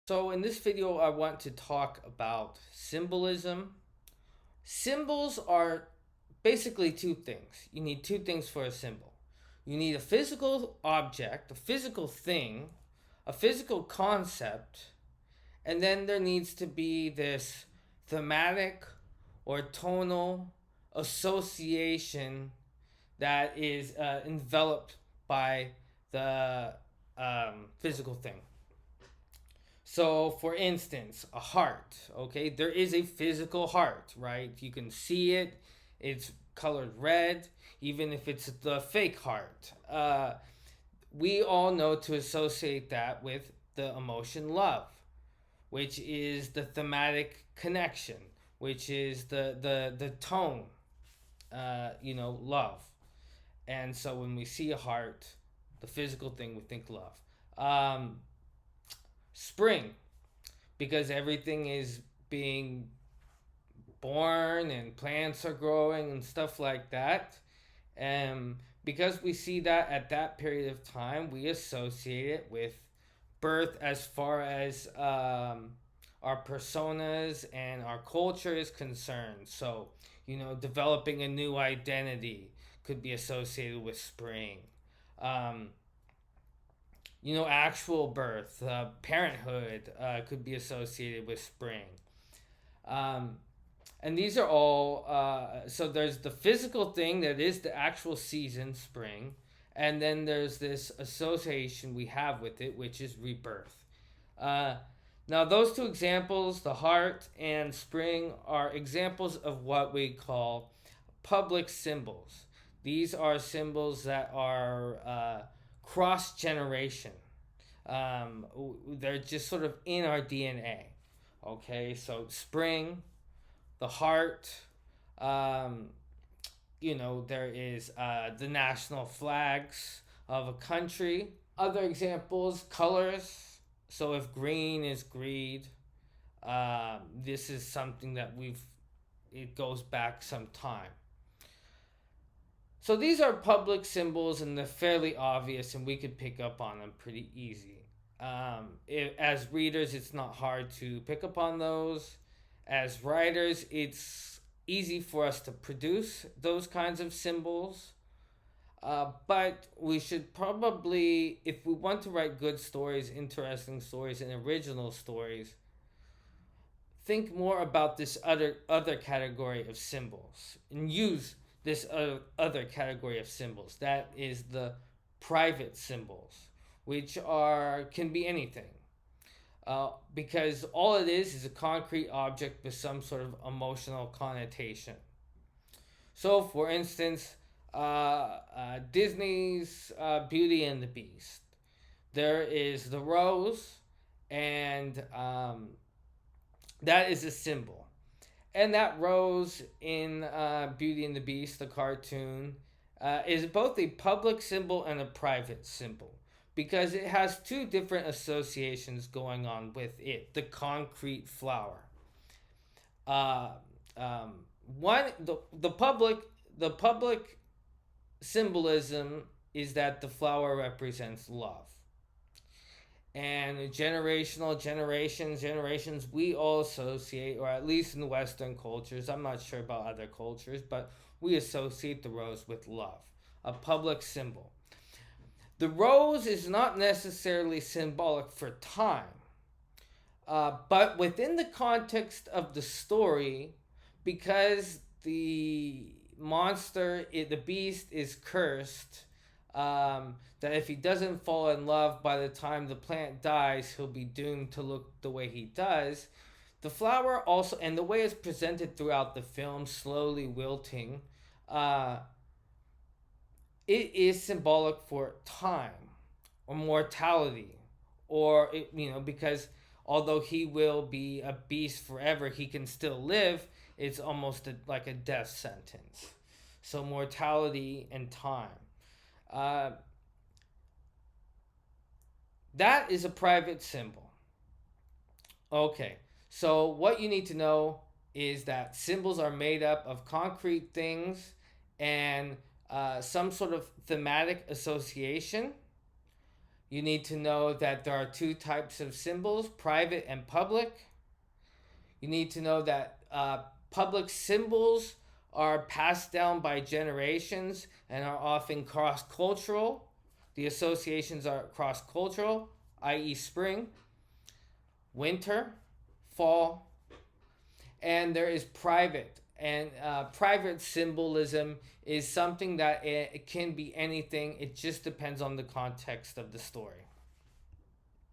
So in this video, I want to talk about symbolism. Symbols are basically two things. You need two things for a symbol. You need a physical object, a physical thing, a physical concept, and then there needs to be this thematic or tonal association that is enveloped by the physical thing. So, for instance, a heart, okay? There is a physical heart, right? You can see it, it's colored red, even if it's the fake heart. We all know to associate that with the emotion love, which is the thematic connection, which is the tone, love. And so when we see a heart, the physical thing, we think love. Um, Spring, because everything is being born and plants are growing and stuff like that. And because we see that at that period of time, we associate it with birth as far as our personas and our culture is concerned. So, developing a new identity could be associated with spring. Um, Actual birth, parenthood could be associated with spring. Um, and these are all, so there's the physical thing that is the actual season, spring. And then there's this association we have with it, which is rebirth. Uh, Now, those two examples, the heart and spring, are examples of what we call public symbols. These are symbols that are cross generation. They're just sort of in our DNA. Okay, so spring, the heart, um, there is the national flags of a country. Other examples, colors. So if green is greed, this is something that it goes back some time. So these are public symbols and they're fairly obvious and we could pick up on them pretty easy. As readers, it's not hard to pick up on those. As writers, it's easy for us to produce those kinds of symbols. But we should probably, if we want to write good stories, interesting stories, and original stories, think more about this other category of symbols and use this other category of symbols. That is the private symbols, which are can be anything. Because all it is a concrete object with some sort of emotional connotation. So, for instance, Disney's Beauty and the Beast. There is the rose, and that is a symbol. And that rose in Beauty and the Beast, the cartoon, is both a public symbol and a private symbol because it has two different associations going on with it. The concrete flower. Uh, One the public symbolism is that the flower represents love, and generations we all associate, or at least in Western cultures, I'm not sure about other cultures, but we associate the rose with love, a public symbol. The rose is not necessarily symbolic for time, but within the context of the story, because the beast is cursed, that if he doesn't fall in love by the time the plant dies, he'll be doomed to look the way he does. The flower also, and the way it's presented throughout the film, slowly wilting, uh, it is symbolic for time or mortality, or because although he will be a beast forever, he can still live. It's almost like a death sentence. So mortality and time. Uh, that is a private symbol. Okay, so what you need to know is that symbols are made up of concrete things and some sort of thematic association. You need to know that there are two types of symbols, private and public. You need to know that public symbols are passed down by generations and are often cross cultural. The associations are cross cultural, i.e., spring, winter, fall, and there is private. And private symbolism is something that it can be anything, it just depends on the context of the story.